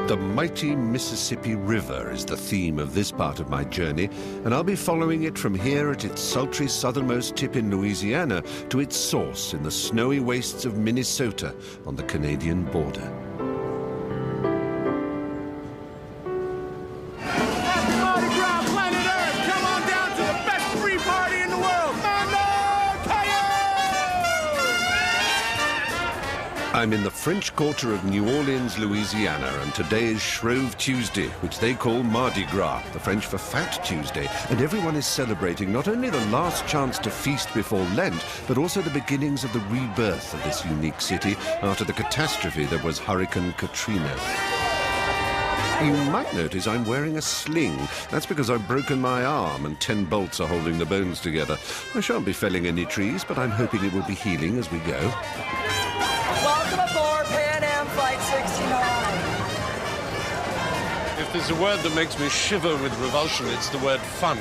The mighty Mississippi River is the theme of this part of my journey, and I'll be following it from here at its sultry southernmost tip in Louisiana to its source in the snowy wastes of Minnesota on the Canadian border. I'm in the French Quarter of New Orleans, Louisiana, and today is Shrove Tuesday, which they call Mardi Gras, the French for Fat Tuesday, and everyone is celebrating not only the last chance to feast before Lent, but also the beginnings of the rebirth of this unique city after the catastrophe that was Hurricane Katrina. You might notice I'm wearing a sling. That's because I've broken my arm and 10 bolts are holding the bones together. I shan't be felling any trees, but I'm hoping it will be healing as we go. Welcome aboard Pan Am Flight 69. If there's a word that makes me shiver with revulsion, it's the word fun.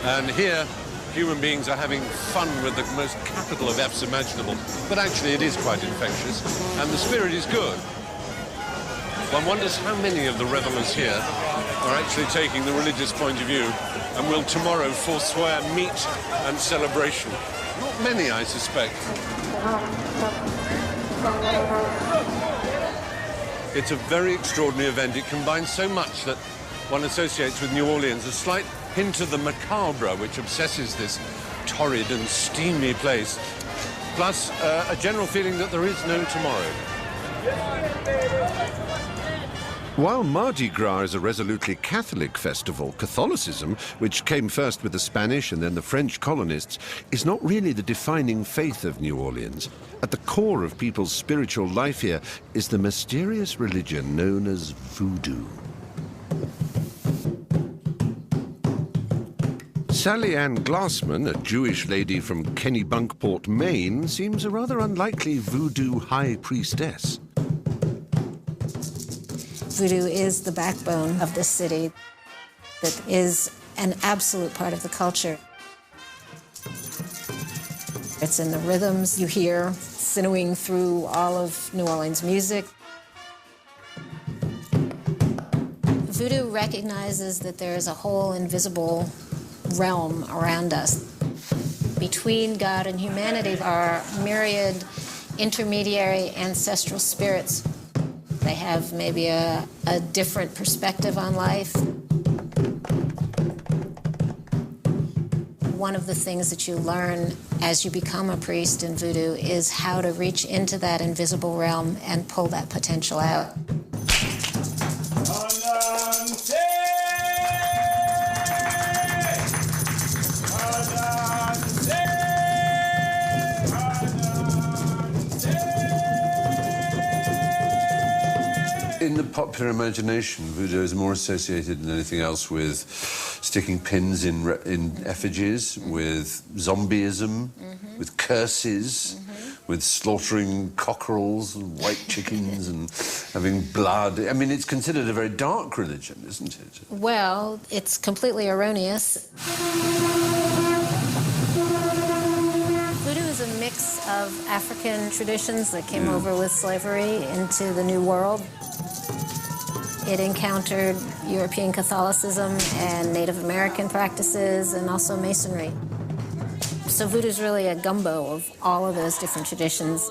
And here, human beings are having fun with the most capital of F's imaginable. But actually, it is quite infectious, and the spirit is good. One wonders how many of the revelers here are actually taking the religious point of view and will tomorrow forswear meat and celebration. Not many, I suspect. It's a very extraordinary event. It combines so much that one associates with New Orleans, a slight hint of the macabre which obsesses this torrid and steamy place, plus a general feeling that there is no tomorrow. While Mardi Gras is a resolutely Catholic festival, Catholicism, which came first with the Spanish and then the French colonists, is not really the defining faith of New Orleans. At the core of people's spiritual life here is the mysterious religion known as voodoo. Sally Ann Glassman, a Jewish lady from Kennebunkport, Maine, seems a rather unlikely voodoo high priestess. Voodoo is the backbone of this city. That is an absolute part of the culture. It's in the rhythms you hear sinnowing through all of New Orleans music. Voodoo recognizes that there is a whole invisible realm around us. Between God and humanity are myriad intermediary ancestral spirits. They have maybe a different perspective on life. One of the things that you learn as you become a priest in voodoo is how to reach into that invisible realm and pull that potential out. In the popular imagination, voodoo is more associated than anything else with sticking pins in effigies, with zombieism, with curses, with slaughtering cockerels and white chickens and having blood. I mean, it's considered a very dark religion, isn't it? Well, it's completely erroneous. Voodoo is a mix of African traditions that came over with slavery into the New World. It encountered European Catholicism and Native American practices and also Masonry. So voodoo is really a gumbo of all of those different traditions.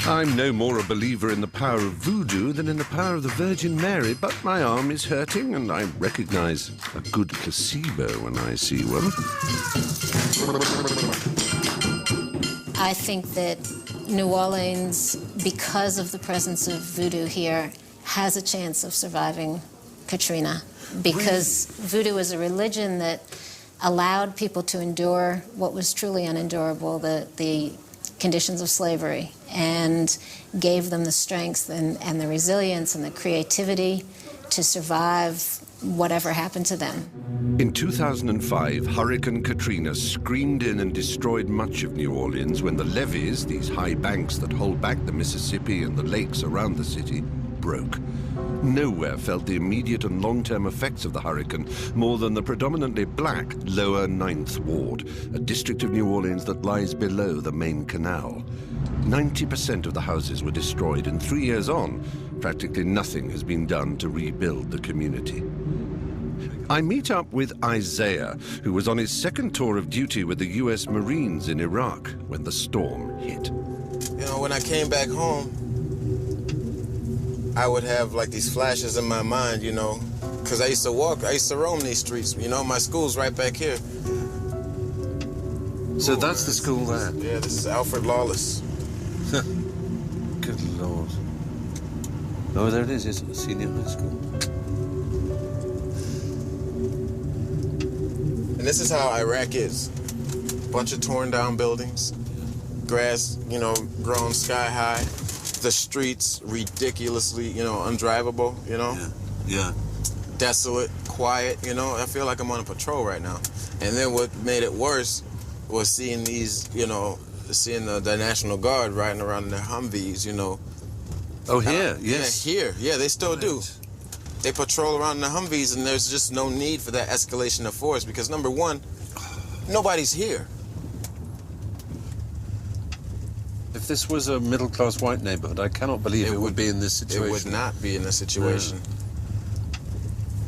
I'm no more a believer in the power of voodoo than in the power of the Virgin Mary, but my arm is hurting and I recognize a good placebo when I see one. I think that New Orleans, because of the presence of voodoo here, has a chance of surviving Katrina, because voodoo is a religion that allowed people to endure what was truly unendurable, the conditions of slavery, and gave them the strength and the resilience and the creativity to survive whatever happened to them. In 2005, Hurricane Katrina screamed in and destroyed much of New Orleans when the levees, these high banks that hold back the Mississippi and the lakes around the city, broke. Nowhere felt the immediate and long-term effects of the hurricane more than the predominantly black Lower 9th Ward, a district of New Orleans that lies below the main canal. 90% of the houses were destroyed, and 3 years on, practically nothing has been done to rebuild the community. I meet up with Isaiah, who was on his second tour of duty with the US Marines in Iraq when the storm hit. You know, when I came back home, I would have like these flashes in my mind, you know, because I used to roam these streets. You know, my school's right back here. So that's the school there? Yeah, this is Alfred Lawless. Good Lord. Oh, there it is, it's a senior high school. And this is how Iraq is. Bunch of torn down buildings, grass, you know, grown sky high. The streets ridiculously, you know, undrivable, you know? Yeah. Desolate, quiet, you know? I feel like I'm on a patrol right now. And then what made it worse was seeing these, you know, seeing the National Guard riding around in their Humvees, you know. Oh, here, yes. Yeah, here. Yeah, they still do. They patrol around in the Humvees, and there's just no need for that escalation of force because, number one, nobody's here. If this was a middle-class white neighborhood, I cannot believe it would be in this situation. It would not be in this situation.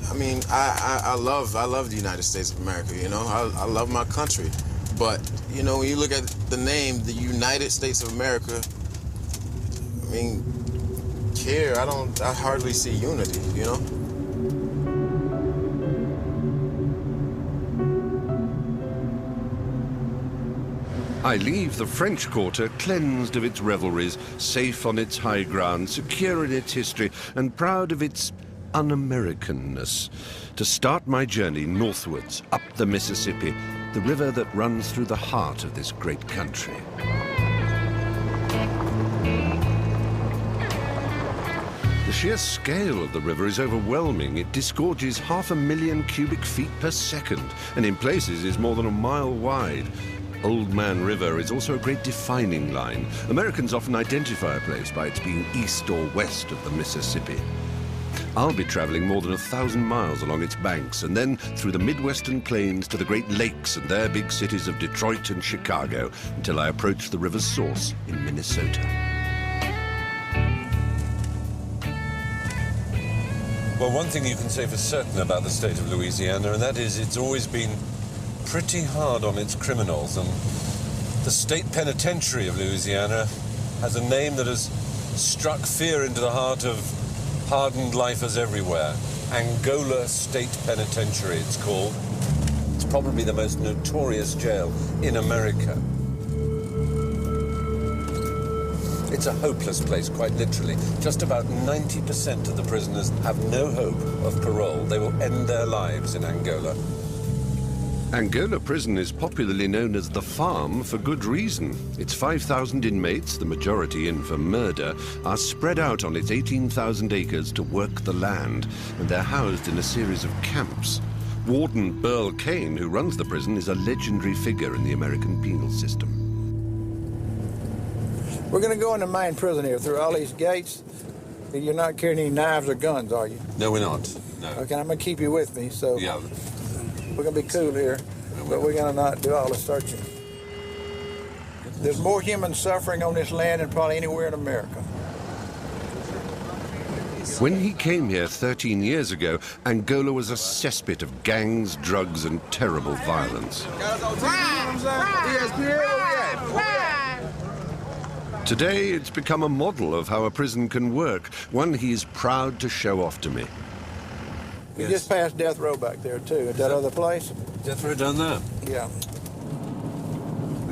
No. I mean, I love the United States of America, you know? I love my country. But, you know, when you look at the name, the United States of America, I mean, here, I hardly see unity, you know? I leave the French Quarter cleansed of its revelries, safe on its high ground, secure in its history, and proud of its un-Americanness, to start my journey northwards, up the Mississippi, the river that runs through the heart of this great country. The sheer scale of the river is overwhelming. It disgorges 500,000 cubic feet per second, and in places is more than a mile wide. Old Man River is also a great defining line. Americans often identify a place by its being east or west of the Mississippi. I'll be traveling more than 1,000 miles along its banks, and then through the Midwestern plains to the Great Lakes and their big cities of Detroit and Chicago, until I approach the river's source in Minnesota. Well, one thing you can say for certain about the state of Louisiana, and that is it's always been pretty hard on its criminals, and the state penitentiary of Louisiana has a name that has struck fear into the heart of hardened lifers everywhere. Angola State Penitentiary, it's called. It's probably the most notorious jail in America. It's a hopeless place, quite literally. Just about 90% of the prisoners have no hope of parole. They will end their lives in Angola. Angola Prison is popularly known as the Farm for good reason. Its 5,000 inmates, the majority in for murder, are spread out on its 18,000 acres to work the land, and they're housed in a series of camps. Warden Burl Cain, who runs the prison, is a legendary figure in the American penal system. We're going to go in the main prison here through all these gates. You're not carrying any knives or guns, are you? No, we're not. No. Okay, I'm going to keep you with me, so... Yeah. We're going to be cool here, but we're going to not do all the searching. There's more human suffering on this land than probably anywhere in America. When he came here 13 years ago, Angola was a cesspit of gangs, drugs, and terrible violence. Today, it's become a model of how a prison can work, one he is proud to show off to me. We just passed Death Row back there, too, at that other place. Death Row down there? Yeah.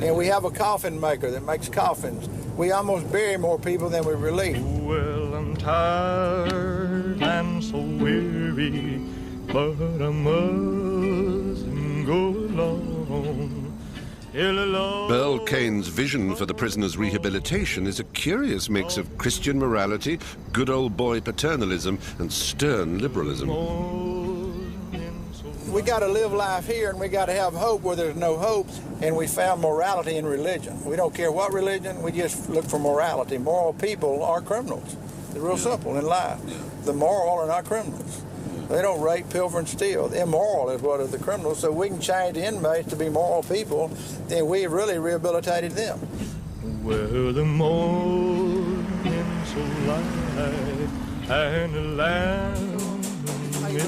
And we have a coffin maker that makes coffins. We almost bury more people than we relieve. Well, I'm tired and so weary, but I mustn't go alone. Burl Cain's vision for the prisoner's rehabilitation is a curious mix of Christian morality, good old boy paternalism, and stern liberalism. We got to live life here, and we got to have hope where there's no hope, and we found morality in religion. We don't care what religion, we just look for morality. Moral people are criminals. It's real simple in life. The moral are not criminals. They don't rape, pilfer, and steal. The immoral is what are the criminals. So we can change the inmates to be moral people, then we've really rehabilitated them. Where the morning's so light and the land is light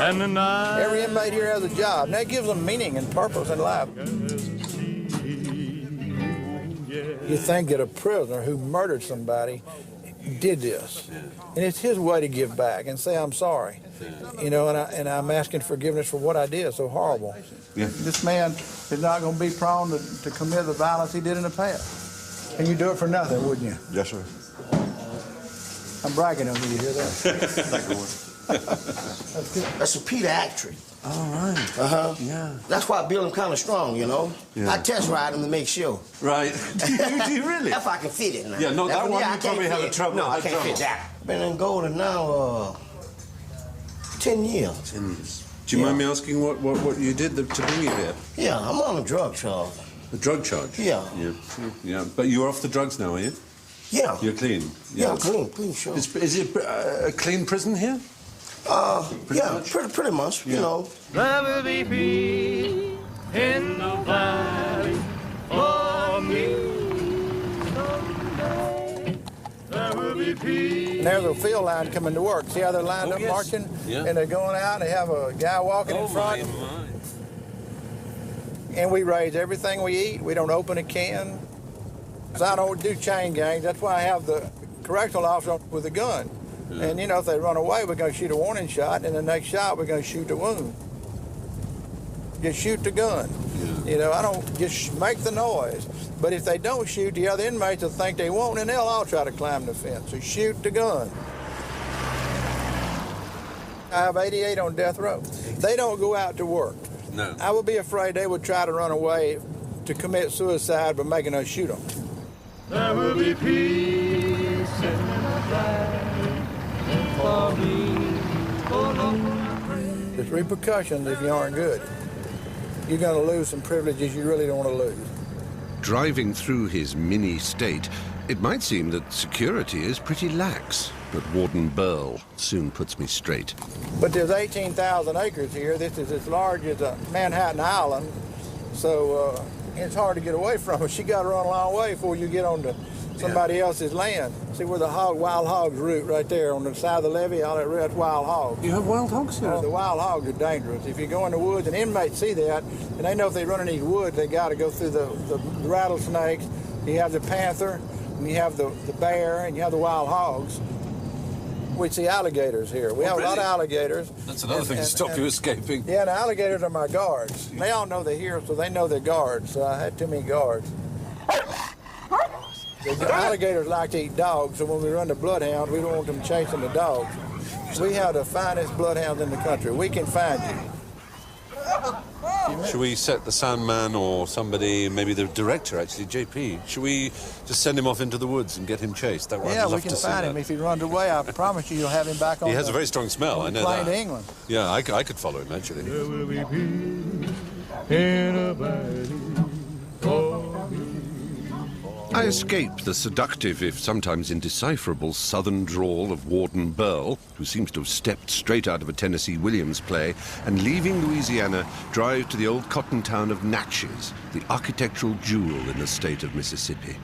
and the night. Every inmate here has a job, and that gives them meaning and purpose in life. You think that a prisoner who murdered somebody did this, and it's his way to give back and say, I'm sorry, you know, and I'm asking forgiveness for what I did, so horrible. Yeah. This man is not going to be prone to commit the violence he did in the past. And you do it for nothing, wouldn't you? Yes, sir. I'm bragging on you, you hear that? That's a Peter Actree. All right. Uh-huh. Yeah. That's why I build him kind of strong, you know? Yeah. I test ride him to make sure. Right. Do you really? If I can fit it now. Yeah, no, that one I you can't probably have fit. trouble. No, I can't fit that. Been in Golden now 10 years. 10 years. Do you mind me asking what you did to bring you here? Yeah, I'm on a drug charge. A drug charge? Yeah. Yeah. But you're off the drugs now, are you? Yeah. You're clean? Yeah, I'm clean, sure. Is it a clean prison here? Pretty much, you know. There will be peace in the valley for me someday. There will be peace. And there's a field line coming to work. See how they're lined up yes. marching? Yeah. And they're going out, they have a guy walking in front. My. And we raise everything we eat. We don't open a can. 'Cause I don't do chain gangs. That's why I have the correctional officer with a gun. Yeah. And, you know, if they run away, we're going to shoot a warning shot, and the next shot, we're going to shoot the wound. Just shoot the gun. Yeah. You know, I don't just make the noise. But if they don't shoot, the other inmates will think they won't, and they'll all try to climb the fence. So shoot the gun. I have 88 on death row. They don't go out to work. No. I would be afraid they would try to run away to commit suicide by making us shoot them. There will be peace in the valley for me. There's repercussions if you aren't good. You're going to lose some privileges you really don't want to lose. Driving through his mini state, it might seem that security is pretty lax, but Warden Burl soon puts me straight. But there's 18,000 acres here. This is as large as Manhattan Island, so it's hard to get away from it. You got to run a long way before you get onto somebody else's land. See where the wild hogs root right there on the side of the levee, all that's wild hogs. You have wild hogs here? The wild hogs are dangerous. If you go in the woods, and inmates see that, and they know if they run in these woods, they got to go through the rattlesnakes. You have the panther, and you have the bear, and you have the wild hogs. We see alligators here. We have a lot of alligators. That's another thing to stop you escaping. Yeah, the alligators are my guards. They all know they're here, so they know they're guards. So I had too many guards. The alligators like to eat dogs, so when we run the bloodhounds, we don't want them chasing the dogs. We have the finest bloodhounds in the country. We can find you. Should we set the sound man or somebody, maybe the director actually, JP, should we just send him off into the woods and get him chased? That Yeah, we can find him. If he runs away, I promise you, you'll have him back on. He has a very strong smell, I know plane that. to England. Yeah, I could follow him, actually. There will be peace in a valley for me. I escape the seductive, if sometimes indecipherable, southern drawl of Warden Burl, who seems to have stepped straight out of a Tennessee Williams play, and leaving Louisiana, drive to the old cotton town of Natchez, the architectural jewel in the state of Mississippi.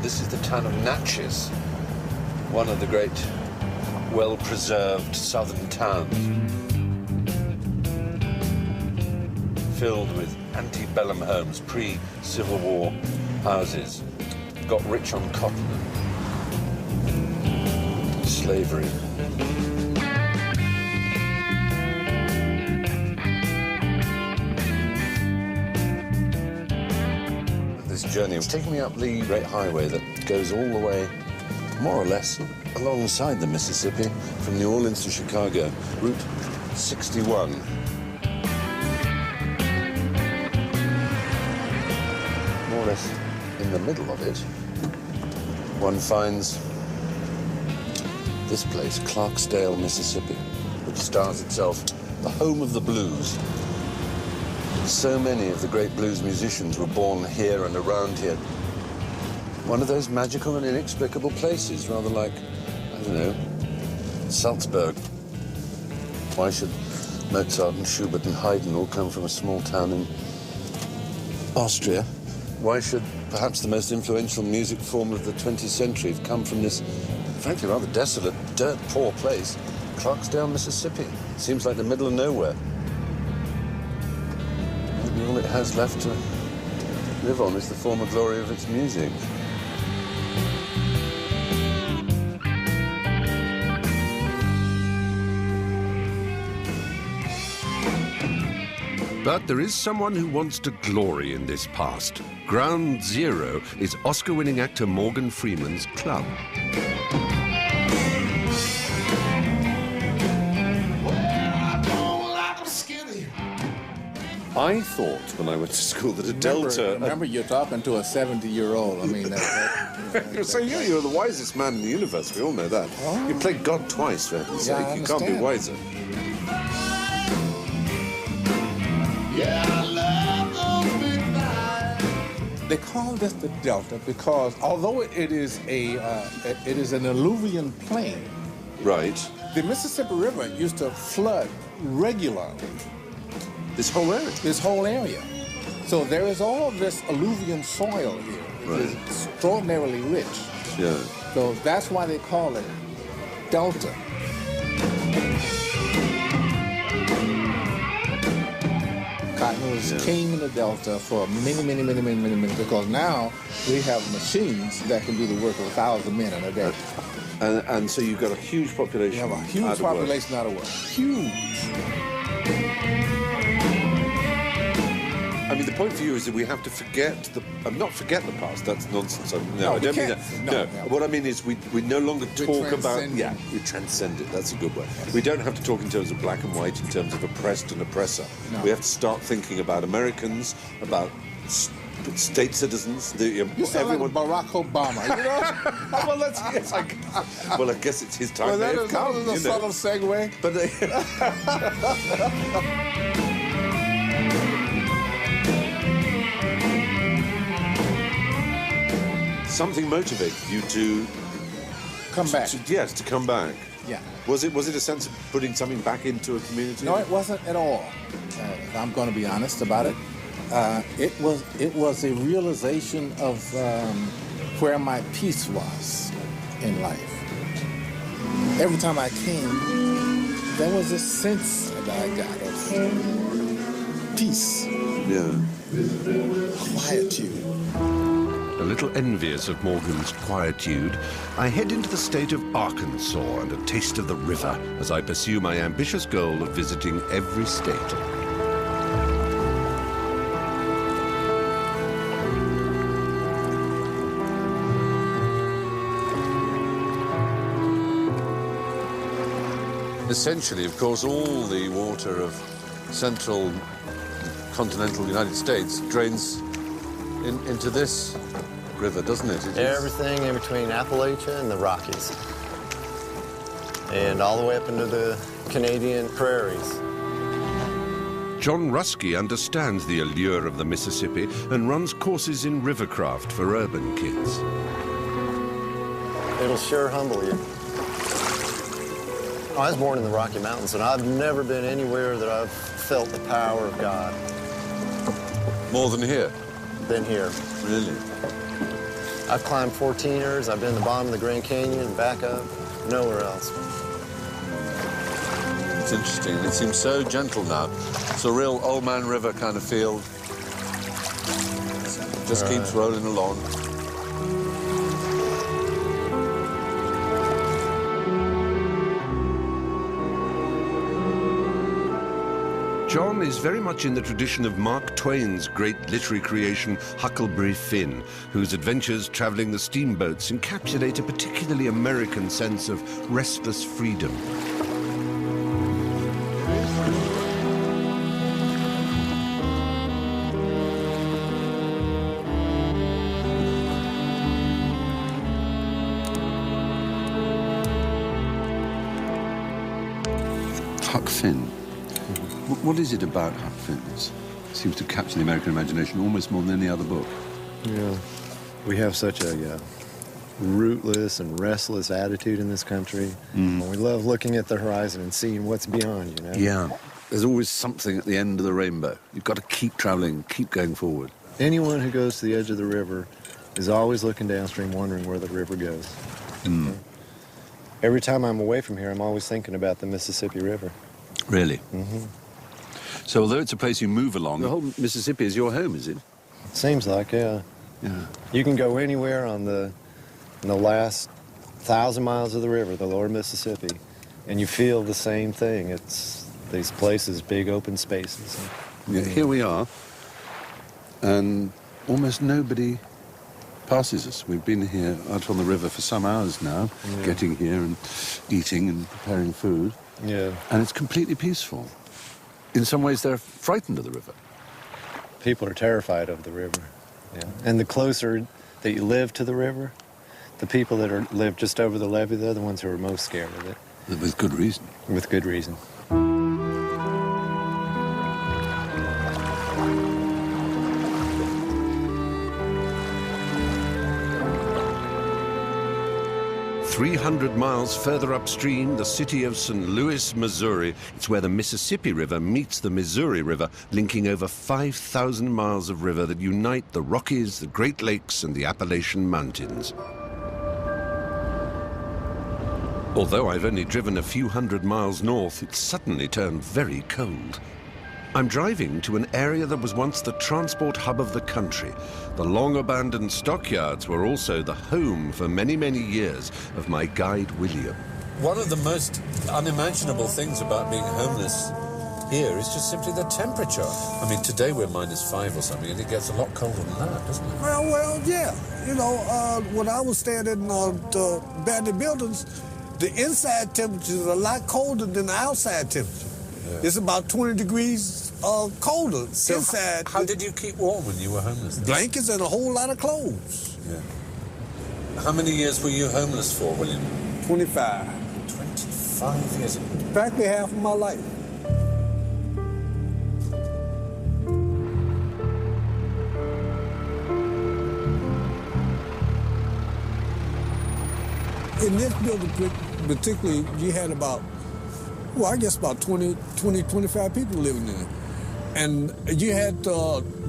This is the town of Natchez, one of the great, well-preserved southern towns, filled with antebellum homes, pre-Civil War houses, got rich on cotton and slavery. This journey was taking me up the great highway that goes all the way, more or less, alongside the Mississippi, from New Orleans to Chicago, Route 61. In the middle of it, one finds this place, Clarksdale, Mississippi, which styles itself the home of the blues. So many of the great blues musicians were born here and around here. One of those magical and inexplicable places, rather like, I don't know, Salzburg. Why should Mozart and Schubert and Haydn all come from a small town in Austria? Why should perhaps the most influential music form of the 20th century have come from this, frankly, rather desolate, dirt-poor place, Clarksdale, Mississippi? Seems like the middle of nowhere. Maybe all it has left to live on is the former glory of its music. But there is someone who wants to glory in this past. Ground zero is Oscar-winning actor Morgan Freeman's club. I thought when I went to school that a Delta... Remember, you're talking to a 70-year-old. I mean, So you're the wisest man in the universe. We all know that. Oh. You played God twice, for heaven's sake. You can't be wiser. They call this the Delta because although it is an alluvial plain, right? The Mississippi River used to flood regularly. This whole area? This whole area. So there is all this alluvial soil here. It is extraordinarily rich. Yeah. So that's why they call it Delta. Cotton was king in the Delta for many, because now we have machines that can do the work of 1,000 men in a day. And so you've got a huge population. You have a huge population out of work. Huge. I mean, the point for you is that we have to forget not forget the past. That's nonsense. No, I don't mean that. No, what I mean is we no longer talk about... Yeah, we transcend it. That's a good word. Yes. We don't have to talk in terms of black and white, in terms of oppressed and oppressor. No. We have to start thinking about Americans, about state citizens. You sound like Barack Obama, you know? Well, I guess it's his time. Well, that is a subtle segue. But something motivated you to come back. To come back. Yeah. Was it a sense of putting something back into a community? No, it wasn't at all. I'm going to be honest about it. It was a realization of where my peace was in life. Every time I came, there was a sense that I got of peace. Yeah. Quietude. A little envious of Morgan's quietude, I head into the state of Arkansas and a taste of the river as I pursue my ambitious goal of visiting every state. Essentially, of course, all the water of central continental United States drains into this river, doesn't it? Everything in between Appalachia and the Rockies. And all the way up into the Canadian prairies. John Rusky understands the allure of the Mississippi and runs courses in rivercraft for urban kids. It'll sure humble you. I was born in the Rocky Mountains, and I've never been anywhere that I've felt the power of God. More than here? Than here. Really? I've climbed 14ers, I've been to the bottom of the Grand Canyon and back up, nowhere else. It's interesting. It seems so gentle now. It's a real Old Man River kind of feel. Just keeps rolling along. John is very much in the tradition of Mark Twain's great literary creation, Huckleberry Finn, whose adventures traveling the steamboats encapsulate a particularly American sense of restless freedom. Huck Finn. What is it about Huck Finn's? seems to capture the American imagination almost more than any other book. Yeah, we have such a rootless and restless attitude in this country. We love looking at the horizon and seeing what's beyond, you know? Yeah, there's always something at the end of the rainbow. You've got to keep traveling, keep going forward. Anyone who goes to the edge of the river is always looking downstream, wondering where the river goes. Every time I'm away from here, I'm always thinking about the Mississippi River. Really? So although it's a place you move along, the whole Mississippi is your home, is it? Seems like, yeah. You can go anywhere on the last 1,000 miles of the river, the lower Mississippi, and you feel the same thing. It's these places, big open spaces. Yeah, here we are, and almost nobody passes us. We've been here out on the river for some hours now, getting here and eating and preparing food. Yeah. And it's completely peaceful. In some ways, they're frightened of the river. People are terrified of the river. Yeah. And the closer that you live to the river, the people that live just over the levee, they're the ones who are most scared of it. With good reason. With good reason. 300 miles further upstream, the city of St. Louis, Missouri. It's where the Mississippi River meets the Missouri River, linking over 5,000 miles of river that unite the Rockies, the Great Lakes, and the Appalachian Mountains. Although I've only driven a few hundred miles north, it's suddenly turned very cold. I'm driving to an area that was once the transport hub of the country. The long-abandoned stockyards were also the home for many, many years of my guide, William. One of the most unimaginable things about being homeless here is just simply the temperature. I mean, today we're -5 or something, and it gets a lot colder than that, doesn't it? Well, yeah. You know, when I was staying in the abandoned buildings, the inside temperature is a lot colder than the outside temperature. Yeah. It's about 20 degrees colder inside. How did you keep warm when you were homeless? Blankets and a whole lot of clothes. Yeah. How many years were you homeless for, William? 25. 25 years? Practically half of my life. In this building particularly, you had about, well, I guess about 20, 25 people living in it. And you had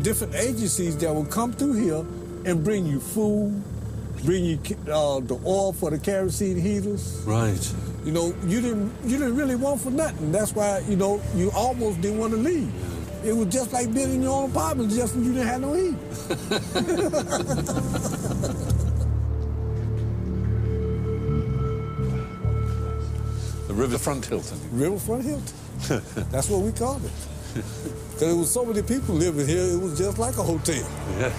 different agencies that would come through here and bring you food, bring you the oil for the kerosene heaters. Right. You know, you didn't really want for nothing. That's why, you know, you almost didn't want to leave. It was just like being in your own apartment, just you didn't have no heat. The Riverfront Hilton. Riverfront Hilton. That's what we called it. Because there was so many people living here, it was just like a hotel. Yeah.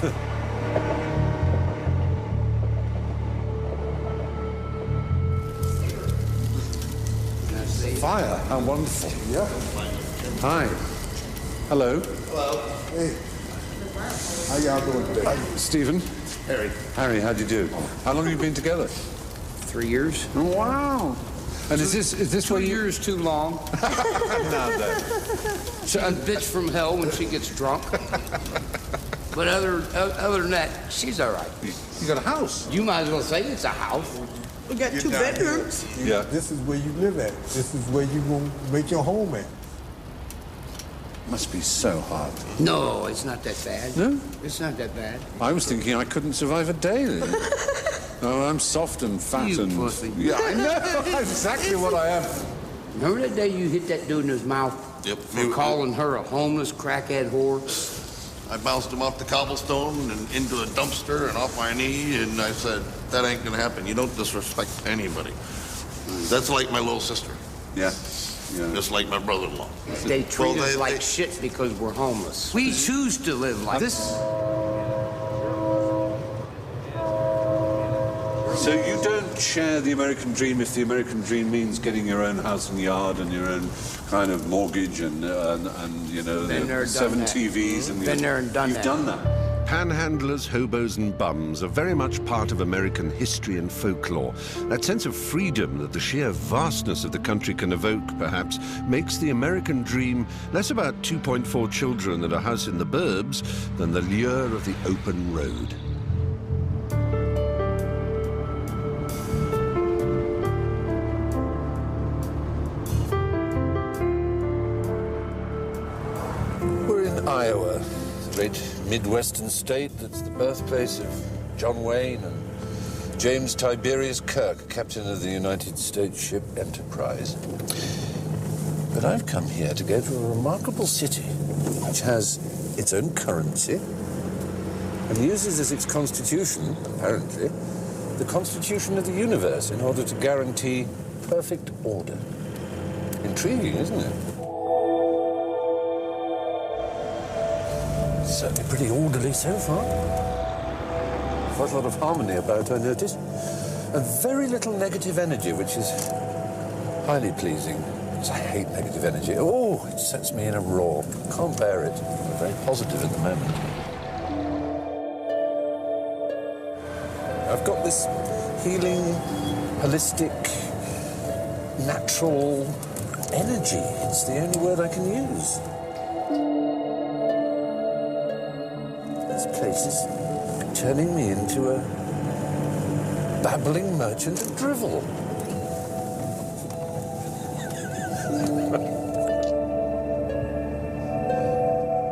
Fire, how wonderful. Yeah. Hi. Hello. Hello. Hey. How y'all doing today? Stephen. Harry. How do you do? How long have you been together? 3 years. Oh, wow. And is this 2 years too long? No, then. She's a bitch from hell when she gets drunk. But other than that, she's all right. You got a house? You might as well say it's a house. We got 2 bedrooms. Yeah. This is where you live at. This is where you gonna make your home at. Must be so hard. No, it's not that bad. No? It's not that bad. I was thinking I couldn't survive a day then. Oh, I'm soft and fat You and... pussy. Yeah, I know. That's exactly what I am. Remember that day you hit that dude in his mouth? Yep. For calling her a homeless crackhead whore? I bounced him off the cobblestone and into a dumpster and off my knee, and I said, that ain't gonna happen. You don't disrespect anybody. That's like my little sister. Yeah. Yeah. Just like my brother-in-law. They treat us like shit because we're homeless. We choose to live like this. So you don't share the American dream if the American dream means getting your own house and yard and your own kind of mortgage and you know, Been there, 7 done that. TVs and Been there and done you've that. done that. panhandlers, hobos and bums are very much part of American history and folklore. That sense of freedom that the sheer vastness of the country can evoke, perhaps, makes the American dream less about 2.4 children and a house in the burbs than the lure of the open road. We're in Iowa, the great Midwestern state that's the birthplace of John Wayne and James Tiberius Kirk, captain of the United States ship Enterprise. But I've come here to go to a remarkable city which has its own currency and uses as its constitution, apparently, the constitution of the universe in order to guarantee perfect order. Intriguing, isn't it? Certainly pretty orderly so far. Quite a lot of harmony about, I notice. And very little negative energy, which is highly pleasing. Because I hate negative energy. Oh, it sets me in a roar. Can't bear it. I'm very positive at the moment. I've got this healing, holistic, natural energy. It's the only word I can use. This place is turning me into a babbling merchant of drivel.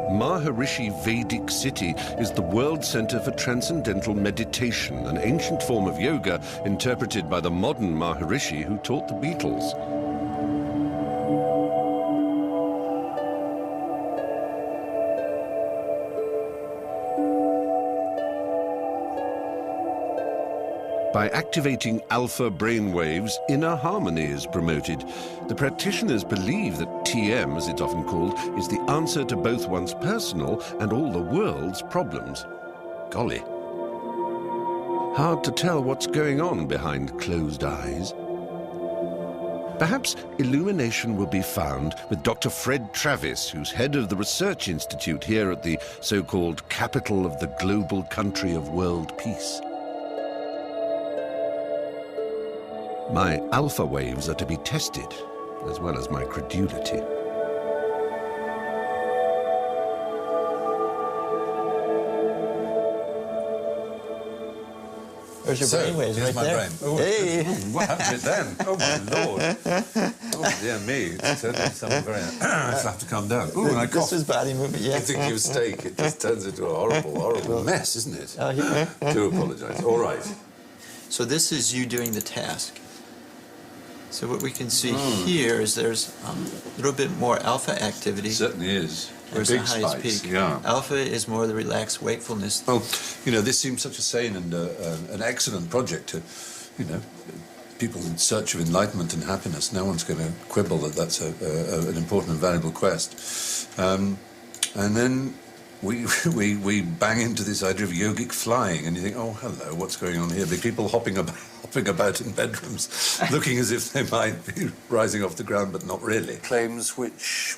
Maharishi Vedic City is the world center for transcendental meditation, an ancient form of yoga interpreted by the modern Maharishi who taught the Beatles. By activating alpha brainwaves, inner harmony is promoted. The practitioners believe that TM, as it's often called, is the answer to both one's personal and all the world's problems. Golly. Hard to tell what's going on behind closed eyes. Perhaps illumination will be found with Dr. Fred Travis, who's head of the Research Institute here at the so-called capital of the global country of world peace. My alpha waves are to be tested, as well as my credulity. There's your brainwaves right my there. Brain. Oh, hey! What happened to it then? Oh, my Lord. Oh, dear me. It's certainly something very... I shall have to calm down. Ooh, and I cough. This is body movement, yeah. I think you steak. It just turns into a horrible, horrible mess, isn't it? Oh, yeah. I do apologise. All right. So this is you doing the task. So what we can see here is there's a little bit more alpha activity. It certainly is. Where's the highest peak? Yeah. Alpha is more the relaxed wakefulness. Well, you know, this seems such a sane and an excellent project to, you know, people in search of enlightenment and happiness. No one's going to quibble that that's an important and valuable quest. And then we bang into this idea of yogic flying, and you think, oh, hello, what's going on here? Big people hopping about in bedrooms, looking as if they might be rising off the ground, but not really. Claims which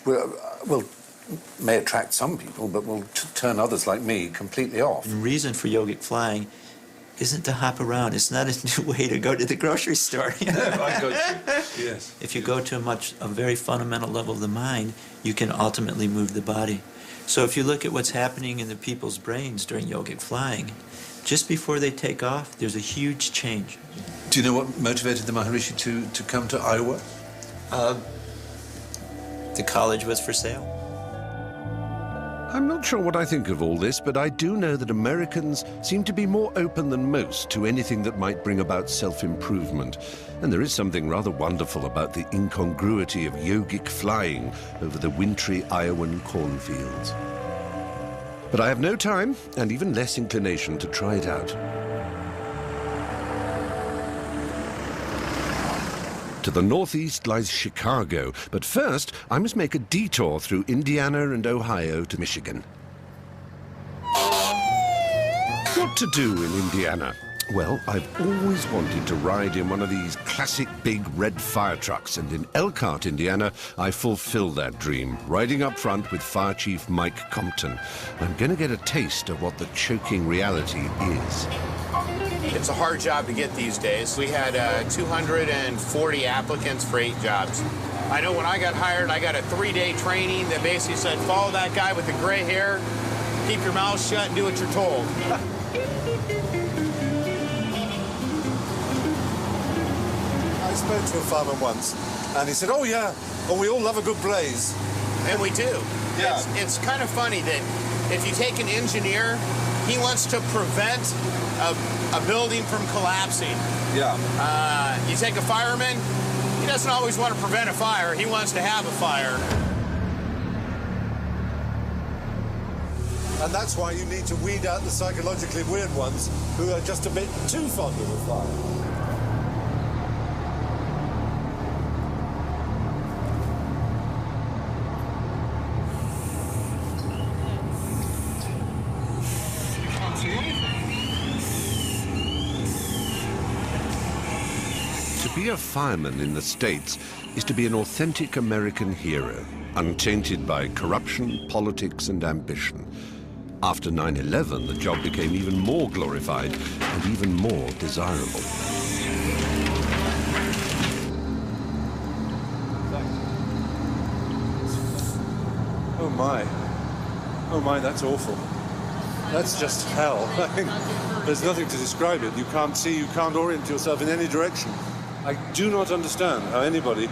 may attract some people, but will turn others like me completely off. The reason for yogic flying isn't to hop around. It's not a new way to go to the grocery store. No, I got you. Yes. If you go to a very fundamental level of the mind, you can ultimately move the body. So if you look at what's happening in the people's brains during yogic flying, just before they take off, there's a huge change. Do you know what motivated the Maharishi to come to Iowa? The college was for sale. I'm not sure what I think of all this, but I do know that Americans seem to be more open than most to anything that might bring about self-improvement. And there is something rather wonderful about the incongruity of yogic flying over the wintry Iowan cornfields. But I have no time, and even less inclination, to try it out. To the northeast lies Chicago, but first I must make a detour through Indiana and Ohio to Michigan. What to do in Indiana? Well, I've always wanted to ride in one of these classic big red fire trucks, and in Elkhart, Indiana, I fulfilled that dream, riding up front with Fire Chief Mike Compton. I'm going to get a taste of what the choking reality is. It's a hard job to get these days. We had 240 applicants for 8 jobs. I know when I got hired, I got a 3-day training that basically said, follow that guy with the gray hair, keep your mouth shut, and do what you're told. I spoke to a farmer once, and he said, oh, yeah, we all love a good blaze. And we do. Yeah. It's kind of funny that if you take an engineer, he wants to prevent a building from collapsing. Yeah. You take a fireman, he doesn't always want to prevent a fire. He wants to have a fire. And that's why you need to weed out the psychologically weird ones who are just a bit too fond of the fire. To be a fireman in the States is to be an authentic American hero, untainted by corruption, politics, and ambition. After 9/11, the job became even more glorified and even more desirable. Oh, my. Oh, my, that's awful. That's just hell. I mean, there's nothing to describe it. You can't see, you can't orient yourself in any direction. I do not understand how anybody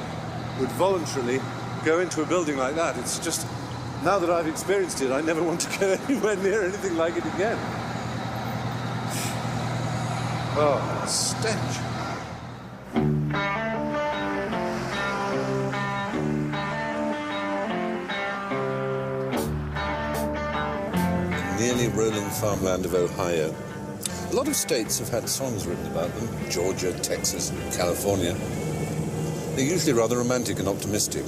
would voluntarily go into a building like that. It's just, now that I've experienced it, I never want to go anywhere near anything like it again. Oh, stench. Nearly rolling farmland of Ohio. A lot of states have had songs written about them. Georgia, Texas, California. They're usually rather romantic and optimistic.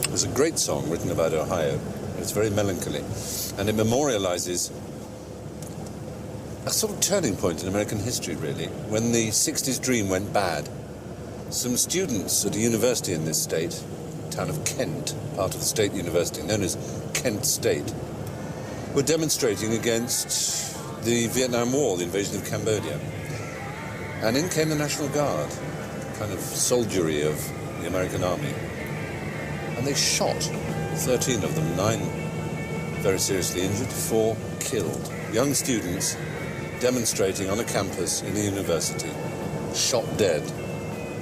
There's a great song written about Ohio. It's very melancholy. And it memorializes a sort of turning point in American history, really, when the 60s dream went bad. Some students at a university in this state, town of Kent, part of the state university known as Kent State, were demonstrating against the Vietnam War, the invasion of Cambodia. And in came the National Guard, kind of soldiery of the American army. And they shot 13 of them, 9 very seriously injured, 4 killed. Young students demonstrating on a campus in a university, shot dead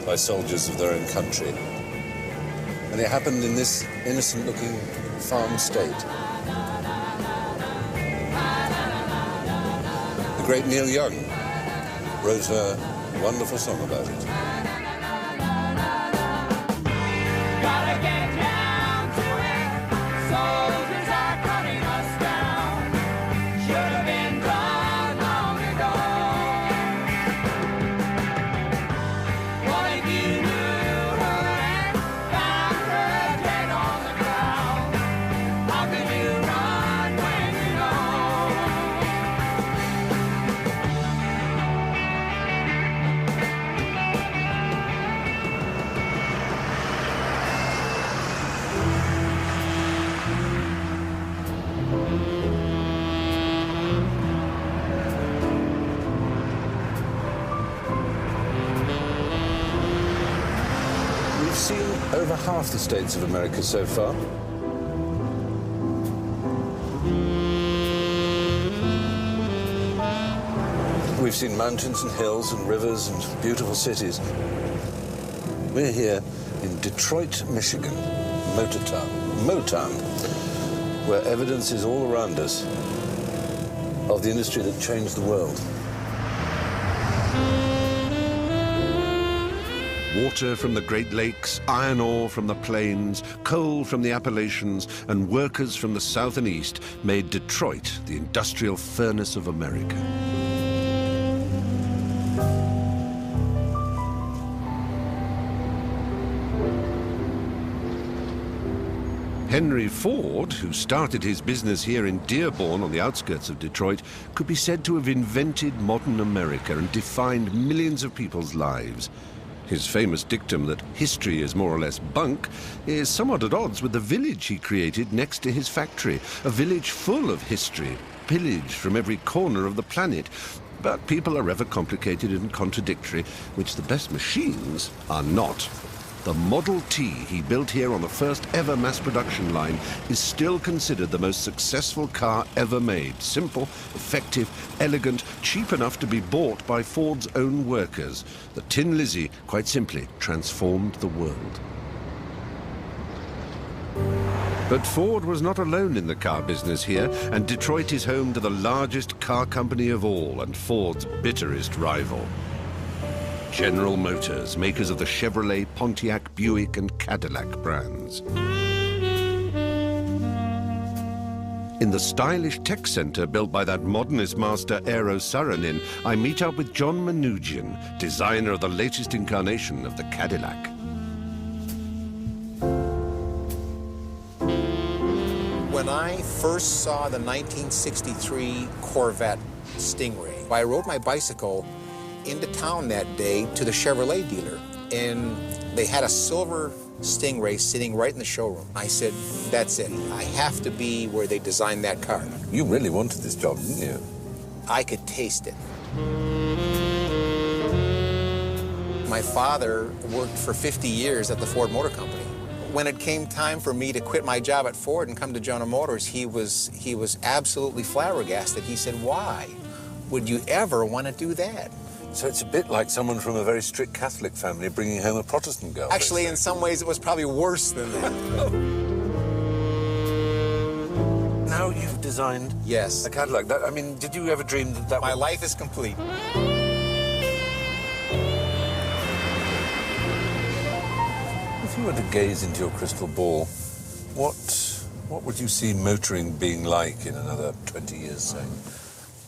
by soldiers of their own country. And it happened in this innocent-looking farm state. The great Neil Young wrote a wonderful song about it. Gotta get down to it. Soldiers are cutting us down. Should have been done long ago. What if you knew her and found her dead on the ground? How can you run when you know? We've seen over half the states of America so far. We've seen mountains and hills and rivers and beautiful cities. We're here in Detroit, Michigan, Motown, where evidence is all around us of the industry that changed the world. Water from the Great Lakes, iron ore from the plains, coal from the Appalachians, and workers from the south and east made Detroit the industrial furnace of America. Henry Ford, who started his business here in Dearborn on the outskirts of Detroit, could be said to have invented modern America and defined millions of people's lives. His famous dictum that history is more or less bunk is somewhat at odds with the village he created next to his factory, a village full of history, pillaged from every corner of the planet. But people are ever complicated and contradictory, which the best machines are not. The Model T he built here on the first ever mass production line is still considered the most successful car ever made. Simple, effective, elegant, cheap enough to be bought by Ford's own workers. The Tin Lizzie, quite simply, transformed the world. But Ford was not alone in the car business here, and Detroit is home to the largest car company of all and Ford's bitterest rival. General Motors, makers of the Chevrolet, Pontiac, Buick and Cadillac brands. In the stylish tech center built by that modernist master Eero Saarinen, I meet up with John Manoogian, designer of the latest incarnation of the Cadillac. When I first saw the 1963 Corvette Stingray, I rode my bicycle into town that day to the Chevrolet dealer, and they had a silver Stingray sitting right in the showroom. I said, that's it. I have to be where they designed that car. You really wanted this job, didn't you? I could taste it. My father worked for 50 years at the Ford Motor Company. When it came time for me to quit my job at Ford and come to General Motors, he was absolutely flabbergasted. He said, why would you ever want to do that? So it's a bit like someone from a very strict Catholic family bringing home a Protestant girl. Actually, in some ways, it was probably worse than that. Now you've designed a Cadillac. I mean, did you ever dream that My life is complete. If you were to gaze into your crystal ball, what would you see motoring being like in another 20 years, say?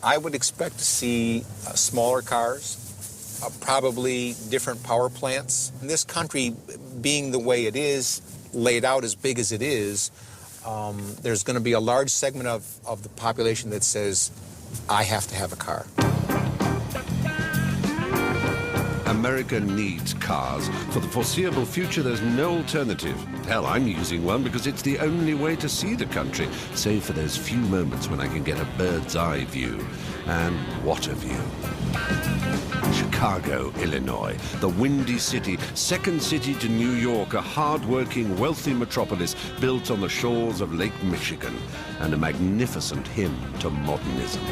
I would expect to see smaller cars, probably different power plants. In this country, being the way it is, laid out as big as it is, there's going to be a large segment of the population that says, I have to have a car. America needs cars. For the foreseeable future, there's no alternative. Hell, I'm using one because it's the only way to see the country, save for those few moments when I can get a bird's eye view. And what a view. Chicago, Illinois, the Windy City, second city to New York, a hard-working, wealthy metropolis built on the shores of Lake Michigan, and a magnificent hymn to modernism.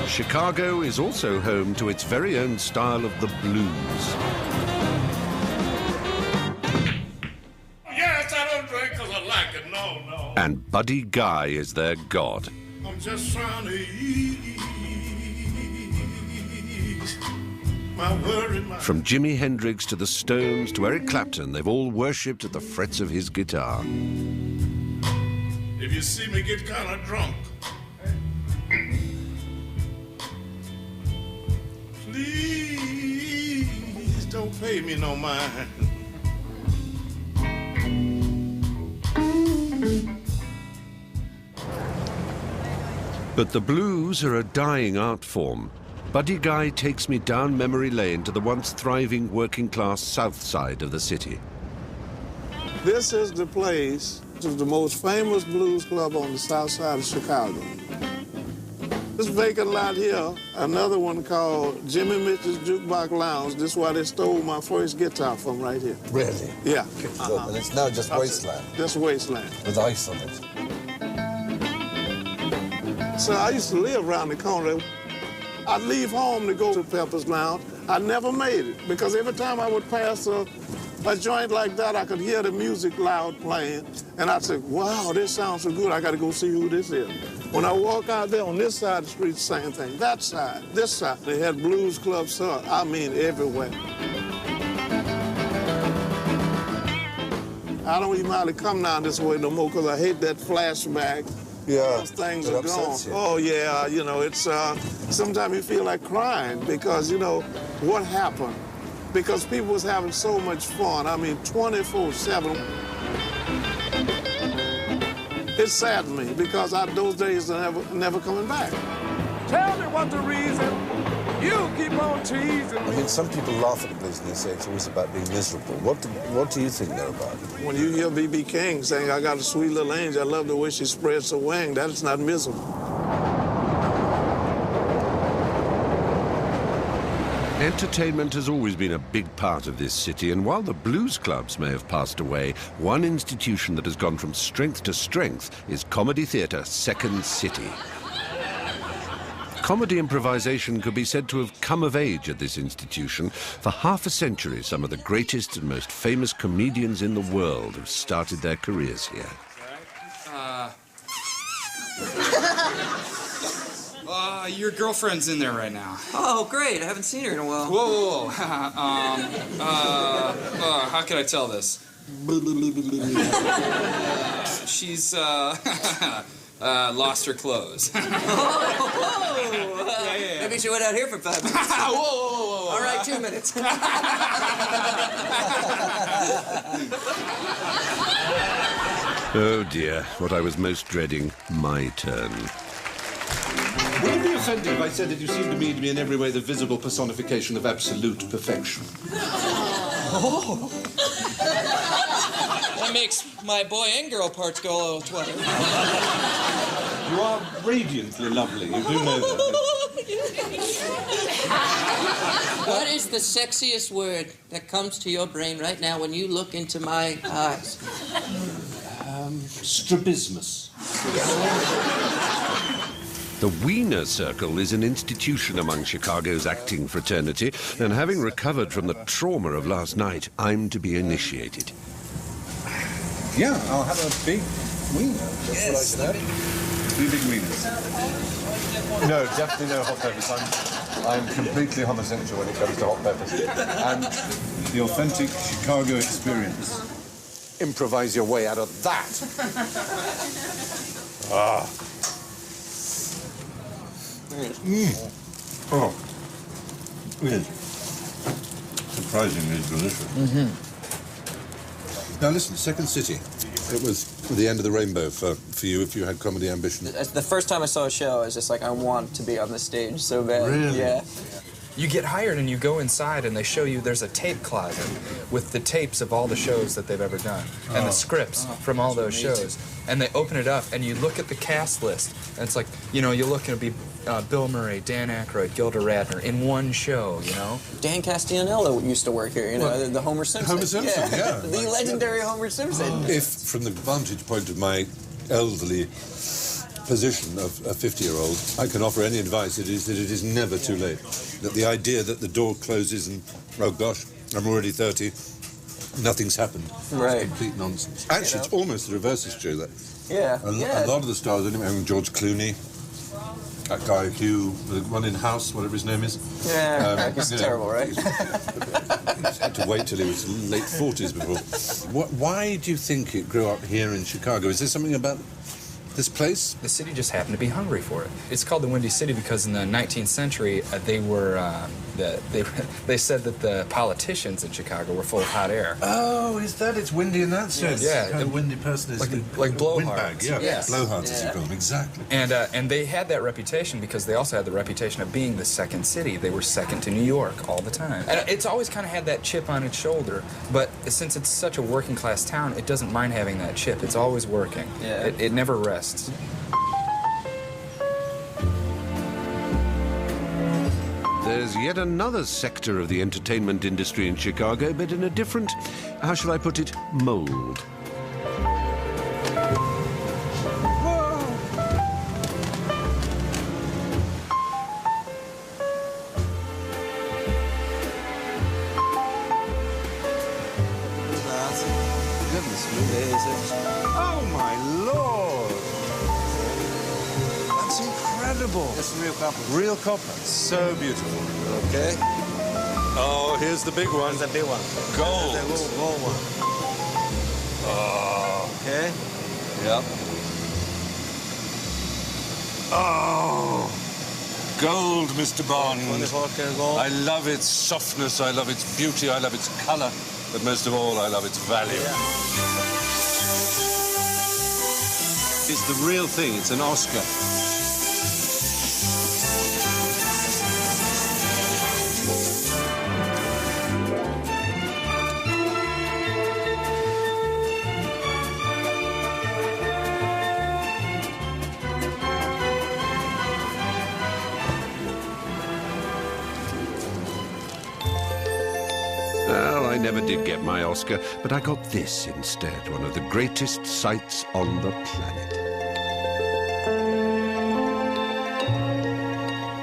Chicago is also home to its very own style of the blues. Yes, I don't drink because I like it, no. And Buddy Guy is their god. I'm just trying to ease my worry, From Jimi Hendrix to the Stones to Eric Clapton, they've all worshipped at the frets of his guitar. If you see me get kind of drunk, please don't pay me no mind. But the blues are a dying art form. Buddy Guy takes me down memory lane to the once thriving working-class south side of the city. This is the place, which is the most famous blues club on the south side of Chicago. This vacant lot here, another one called Jimmy Mitchell's Jukebox Lounge. This is where they stole my first guitar from right here. Really? Yeah. And it's now just wasteland. Just wasteland. With ice on it. So I used to live around the corner. I'd leave home to go to Pepper's Lounge. I never made it because every time I would pass a joint like that, I could hear the music loud playing. And I'd say, wow, this sounds so good. I got to go see who this is. When I walk out there on this side of the street, same thing. That side, this side, they had blues clubs, I mean, everywhere. I don't even hardly come down this way no more because I hate that flashback Yeah. Those things It are upsets gone. you. Oh, yeah, you know, it's, sometimes you feel like crying because, you know, what happened? Because people was having so much fun. I mean, 24/7. It saddened me because those days are never coming back. Tell me what the reason you keep on teasing I mean, some people laugh at the blues and they say it's always about being miserable. What do you think they're about? When you hear B.B. King saying, I got a sweet little angel, I love the way she spreads her wing, that is not miserable. Entertainment has always been a big part of this city, and while the blues clubs may have passed away, one institution that has gone from strength to strength is Comedy Theatre Second City. Comedy improvisation could be said to have come of age at this institution. For half a century, some of the greatest and most famous comedians in the world have started their careers here. Your girlfriend's in there right now. Oh, great. I haven't seen her in a while. Whoa, how can I tell this? She's, lost her clothes. Oh, maybe she went out here for 5 minutes. Whoa. All right, 2 minutes. Oh dear, what I was most dreading, my turn. Will you be offended if I said that you seem to me to be in every way the visible personification of absolute perfection? Oh. That makes my boy and girl parts go a little twirly. You are radiantly lovely, you do know that. What is the sexiest word that comes to your brain right now when you look into my eyes? Strabismus. The Wiener Circle is an institution among Chicago's acting fraternity, and having recovered from the trauma of last night, I'm to be initiated. Yeah, I'll have a big wiener. That's Yes, what I said. 2 big wieners. No, definitely no hot peppers. I'm completely homosexual when it comes to hot peppers. And the authentic Chicago experience. Improvise your way out of that. Ah. Oh. Yes. Surprisingly delicious. Now listen, Second City. It was the end of the rainbow for you if you had comedy ambition. The first time I saw a show, I was just like, I want to be on the stage so bad. Really? Yeah. You get hired and you go inside and they show you there's a tape closet with the tapes of all the shows that they've ever done and the scripts from all those shows. And they open it up and you look at the cast list and it's like, you know, you look and it'll be Bill Murray, Dan Aykroyd, Gilda Radner in one show, you know? Dan Castellaneta used to work here, you know, the Homer Simpson. Homer Simpson, yeah. The legendary Homer Simpson. If, from the vantage point of my elderly position of a 50-year-old, I can offer any advice, it is that it is never too late. That the idea that the door closes and, oh gosh, I'm already 30, nothing's happened. Right. It's complete nonsense. Actually, it's almost the reverse is true. That Yeah. a lot of the stars, anyway, George Clooney, that guy Hugh, the one in House, whatever his name is. Yeah, he's terrible, right? He's had to wait till he was late 40s before. Why do you think it grew up here in Chicago? Is there something about this place? The city just happened to be hungry for it. It's called the Windy City because in the 19th century they said that the politicians in Chicago were full of hot air. Oh, is that? It's windy in that sense. Yeah, kind of windy person is like blowhards. windbag. Yeah, Yes. blowhards as you call them. Exactly. And they had that reputation because they also had the reputation of being the second city. They were second to New York all the time. And it's always kind of had that chip on its shoulder, but since it's such a working class town, it doesn't mind having that chip. It's always working. Yeah. It never rests. There's yet another sector of the entertainment industry in Chicago, but in a different, how shall I put it, mold. Oh my lord! That's incredible. That's real copper. Real copper. So beautiful. Okay. Oh, here's the big one. The big one. Gold. The little gold one. Oh. Okay. Yep. Oh, gold, Mr. Bond. I love its softness, I love its beauty, I love its colour, but most of all, I love its value. It's the real thing, it's an Oscar. Well, I never did get my Oscar, but I got this instead, one of the greatest sights on the planet.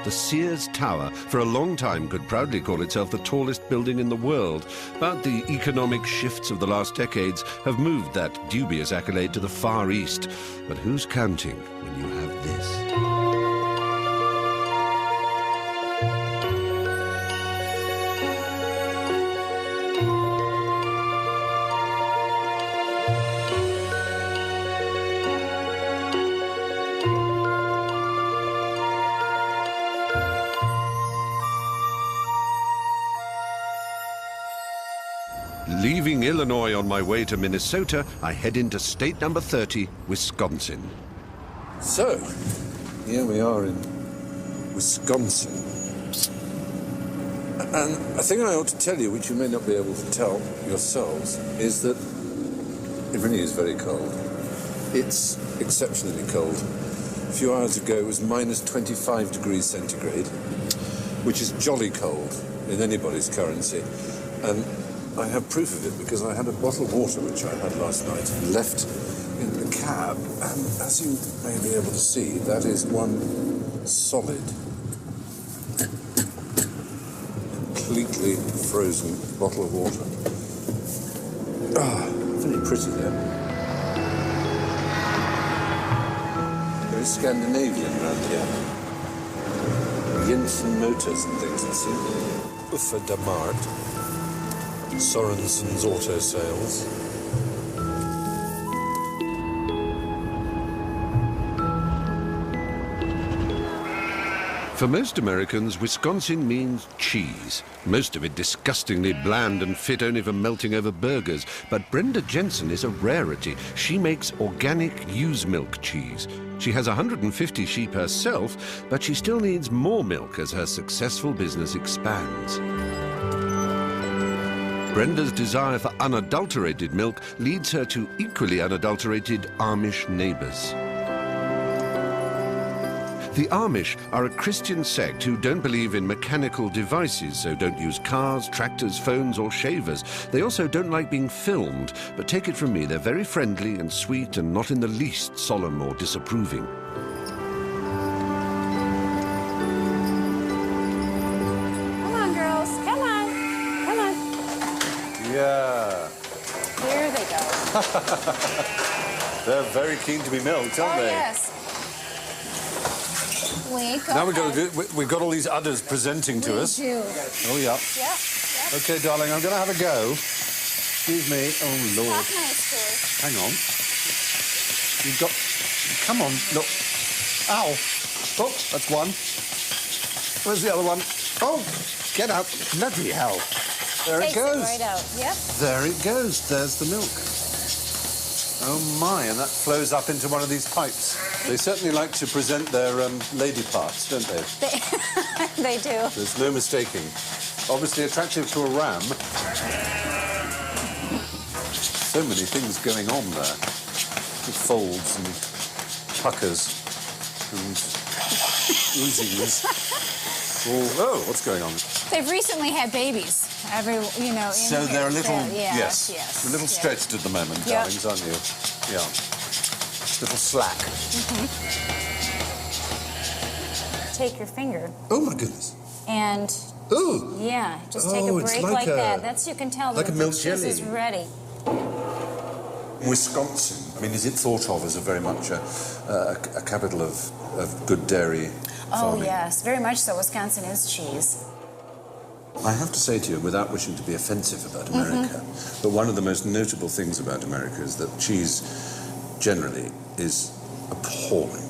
The Sears Tower, for a long time, could proudly call itself the tallest building in the world, but the economic shifts of the last decades have moved that dubious accolade to the Far East. But who's counting when you have this? Leaving Illinois on my way to Minnesota, I head into state number 30, Wisconsin. So, here we are in Wisconsin. And a thing I ought to tell you, which you may not be able to tell yourselves, is that it really is very cold. It's exceptionally cold. A few hours ago it was minus 25 degrees centigrade, which is jolly cold in anybody's currency. And I have proof of it because I had a bottle of water which I had last night left in the cab, and as you may be able to see, that is one solid, completely frozen bottle of water. Ah, very pretty there. Very Scandinavian around here. Jensen Motors and things, it seems. Uffe Damart. Sorensen's Auto Sales. For most Americans, Wisconsin means cheese. Most of it disgustingly bland and fit only for melting over burgers. But Brenda Jensen is a rarity. She makes organic ewe's milk cheese. She has 150 sheep herself, but she still needs more milk as her successful business expands. Brenda's desire for unadulterated milk leads her to equally unadulterated Amish neighbors. The Amish are a Christian sect who don't believe in mechanical devices, so don't use cars, tractors, phones, or shavers. They also don't like being filmed, but take it from me, they're very friendly and sweet and not in the least solemn or disapproving. Come on, girls. Come on. Come on. Yeah. Here they go. They're very keen to be milked, aren't they? Yes. Now we've got all these udders presenting to us. We do. Oh, yeah. Yep. Okay, darling, I'm going to have a go. Excuse me. Oh, Lord. Talk nice to her. Hang on. You've got... Come on, look. Ow. Oh, that's one. Where's the other one? Oh, get out. Bloody hell. There it Takes goes. Right out. Yep. There it goes. There's the milk. Oh, my, and that flows up into one of these pipes. They certainly like to present their lady parts, don't they? They do. There's no mistaking. Obviously attractive to a ram. So many things going on there. With folds and puckers and oozings. Oh, what's going on? They've recently had babies. So they're a little, yes, a little stretched at the moment, darlings, aren't you? Yeah. A little slack. Take your finger Oh, my goodness. and Ooh. yeah, just take a it's break like like a- that. That's you can tell like that a the milk cheese jelly. is ready. Wisconsin, I mean, is it thought of as a very much a capital of good dairy Oh farming? yes, very much so. Wisconsin is cheese. I have to say to you, without wishing to be offensive about America, but one of the most notable things about America is that cheese generally is appalling.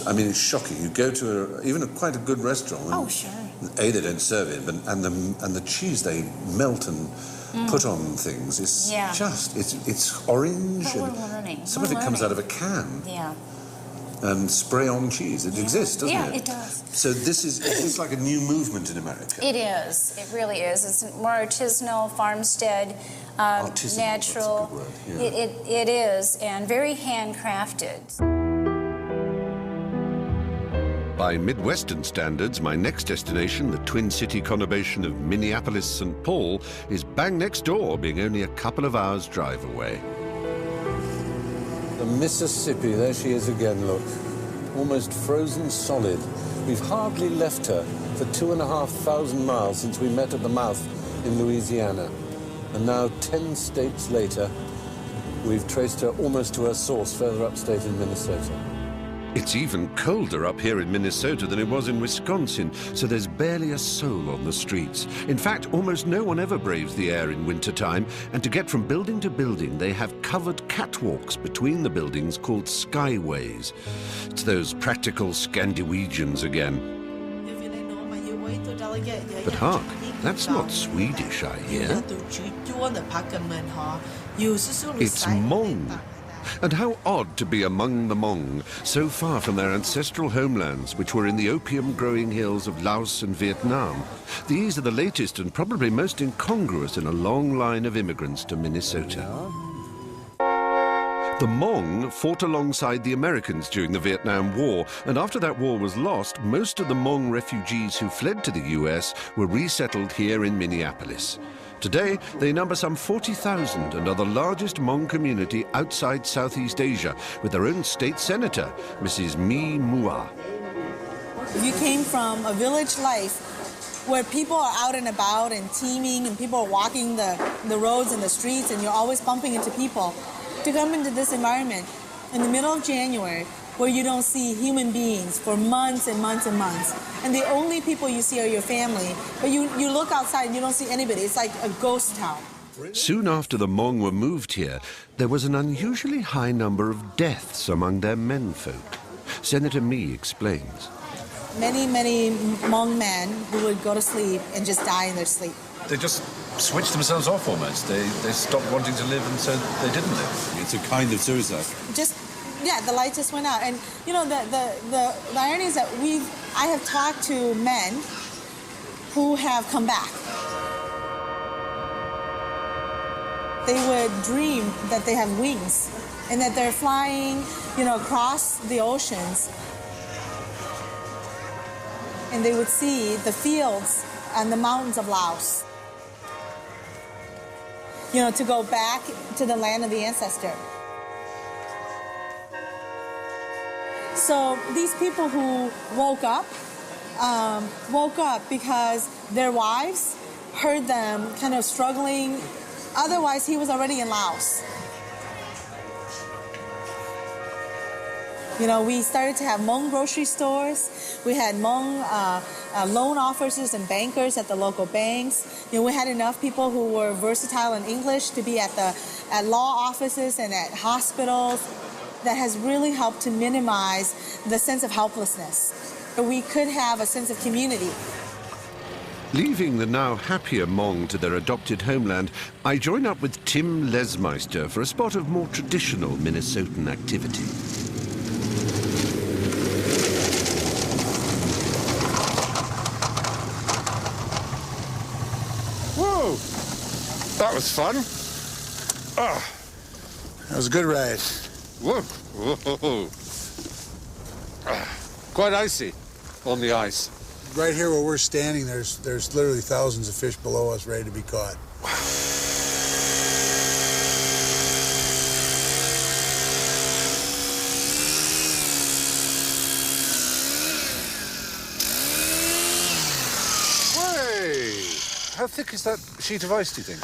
I mean, it's shocking. You go to even quite a good restaurant. Oh, sure. A, they don't serve it, but and the cheese they melt and put on things is just it's orange. But and we're learning. Some of it comes out of a can. Yeah. And spray-on cheese. It exists, doesn't it? Yeah, it does. So it's like a new movement in America. It is. It really is. It's more artisanal, farmstead, Artisanal, natural. that's a good word, yeah. It is, and very handcrafted. By Midwestern standards, my next destination, the Twin City conurbation of Minneapolis-St. Paul, is bang next door, being only a couple of hours' drive away. The Mississippi, there she is again, look. Almost frozen solid. We've hardly left her for 2,500 miles since we met at the mouth in Louisiana. And now, 10 states later, we've traced her almost to her source further upstate in Minnesota. It's even colder up here in Minnesota than it was in Wisconsin, so there's barely a soul on the streets. In fact, almost no one ever braves the air in wintertime, and to get from building to building, they have covered catwalks between the buildings called skyways. It's those practical Scandinavians again. But hark, that's not Swedish, I hear. It's Hmong. And how odd to be among the Hmong, so far from their ancestral homelands, which were in the opium-growing hills of Laos and Vietnam. These are the latest and probably most incongruous in a long line of immigrants to Minnesota. The Hmong fought alongside the Americans during the Vietnam War, and after that war was lost, most of the Hmong refugees who fled to the US were resettled here in Minneapolis. Today, they number some 40,000 and are the largest Hmong community outside Southeast Asia, with their own state senator, Mrs. Mi Mua. You came from a village life where people are out and about and teeming and people are walking the roads and the streets and you're always bumping into people. To come into this environment in the middle of January where you don't see human beings for months and months and months. And the only people you see are your family. But you look outside and you don't see anybody. It's like a ghost town. Soon after the Hmong were moved here, there was an unusually high number of deaths among their menfolk. Senator Mi explains. Many Hmong men who would go to sleep and just die in their sleep. They just switched themselves off almost. They stopped wanting to live and so they didn't live. It's a kind of suicide. The light just went out. And, you know, the irony is that I have talked to men who have come back. They would dream that they have wings and that they're flying, you know, across the oceans. And they would see the fields and the mountains of Laos. You know, to go back to the land of the ancestor. So these people who woke up because their wives heard them kind of struggling. Otherwise, he was already in Laos. You know, we started to have Hmong grocery stores. We had Hmong loan officers and bankers at the local banks. You know, we had enough people who were versatile in English to be at law offices and at hospitals. That has really helped to minimize the sense of helplessness. We could have a sense of community. Leaving the now happier Hmong to their adopted homeland, I join up with Tim Lesmeister for a spot of more traditional Minnesotan activity. Whoa! That was fun. Oh, that was a good ride. Whoa! Whoa! Quite icy on the ice. Right here where we're standing, there's literally thousands of fish below us ready to be caught. Hey! How thick is that sheet of ice, do you think?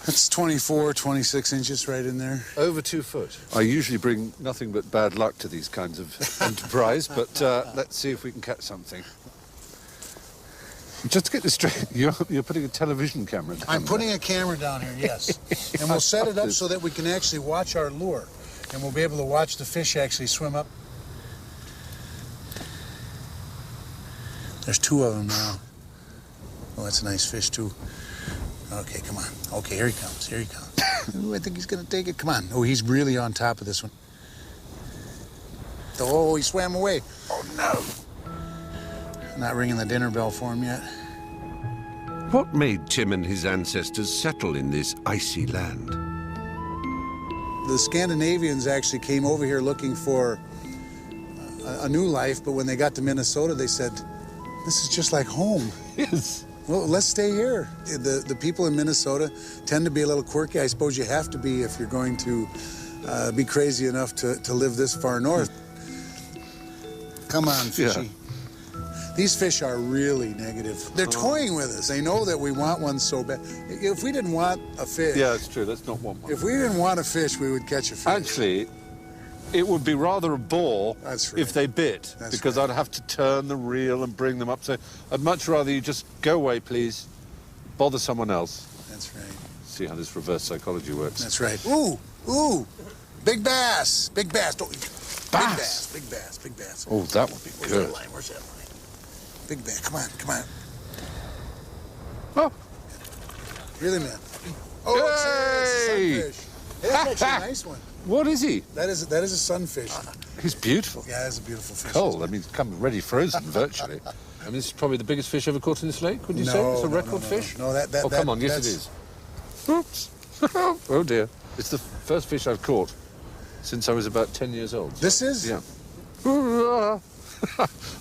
It's 24, 26 inches right in there. Over 2 foot. I usually bring nothing but bad luck to these kinds of enterprise, but let's see if we can catch something. Just to get this straight, you're putting a television camera down I'm putting a camera down here, yes. And we'll set it up so that we can actually watch our lure. And we'll be able to watch the fish actually swim up. There's 2 of them now. Oh, that's a nice fish, too. Okay, come on. Okay, here he comes. Here he comes. Ooh, I think he's going to take it. Come on. Oh, he's really on top of this one. Oh, he swam away. Oh, no. Not ringing the dinner bell for him yet. What made Tim and his ancestors settle in this icy land? The Scandinavians actually came over here looking for a new life, but when they got to Minnesota, they said, this is just like home. Yes. Well, let's stay here. The people in Minnesota tend to be a little quirky. I suppose you have to be if you're going to be crazy enough to live this far north. Come on, fishy. Yeah. These fish are really negative. They're toying with us. They know that we want one so bad. If we didn't want a fish... Yeah, it's true. Let's not want one. If we didn't want a fich, we would catch a fish. Actually, it would be rather a bore if they bit, That's because I'd have to turn the reel and bring them up. So I'd much rather you just go away, please. Bother someone else. That's right. See how this reverse psychology works. That's right. Ooh, ooh, big bass, big bass. Don't, Bass? Big bass, big bass. Oh, that would be Where's good. that line? Where's that line? Big bass. Come on, come on. Oh. Really, man? Oh, it's a sunfish. Hey, that's actually a nice one. What is he? That is a sunfish. He's beautiful. Yeah, that's a beautiful fish. Cold. I mean, it's come ready frozen, virtually. I mean, this is probably the biggest fish ever caught in this lake, would you say? It's a record fish? No, that. Oh, come on, yes, it is. Oops. Oh, dear. It's the first fish I've caught since I was about 10 years old. So, this is? Yeah.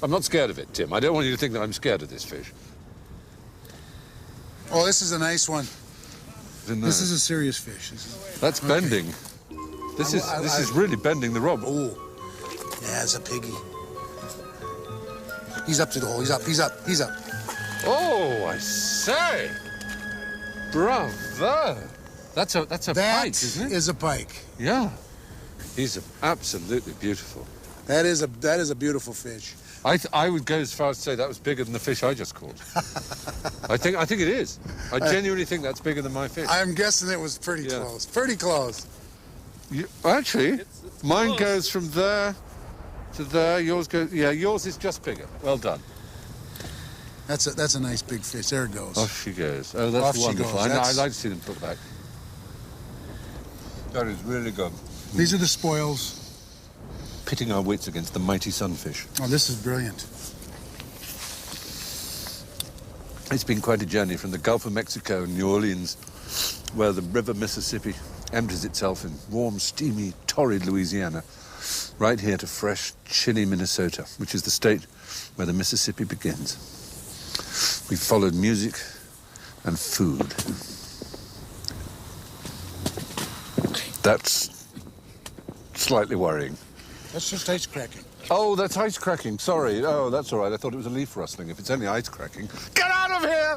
I'm not scared of it, Tim. I don't want you to think that I'm scared of this fish. Oh, this is a nice one. This is a serious fish. That's bending. This is really bending the rod. Oh, yeah, it's a piggy. He's up to the hole. He's up. He's up. He's up. Oh, I say! Bravo! That's a pike, isn't it? That is a pike. Yeah. He's absolutely beautiful. That is a beautiful fish. I would go as far as to say that was bigger than the fish I just caught. I think it is. I genuinely think that's bigger than my fish. I'm guessing it was pretty close. Pretty close. Actually, mine goes from there to there. Yours goes. Yeah, yours is just bigger. Well done. That's a nice big fish. There it goes. Off she goes. Oh, that's wonderful. I like to see them put back. That is really good. These are the spoils. Pitting our wits against the mighty sunfish. Oh, this is brilliant. It's been quite a journey from the Gulf of Mexico and New Orleans, where the river Mississippi empties itself in warm, steamy, torrid Louisiana, right here to fresh, chilly Minnesota, which is the state where the Mississippi begins. We've followed music and food. That's slightly worrying. That's just ice cracking. Oh, that's ice cracking. Sorry. Oh, that's all right. I thought it was a leaf rustling. If it's only ice cracking, get out of here!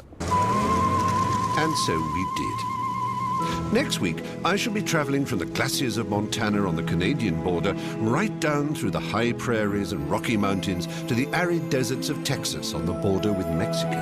And so we did. Next week, I shall be traveling from the glaciers of Montana on the Canadian border right down through the high prairies and Rocky Mountains to the arid deserts of Texas on the border with Mexico.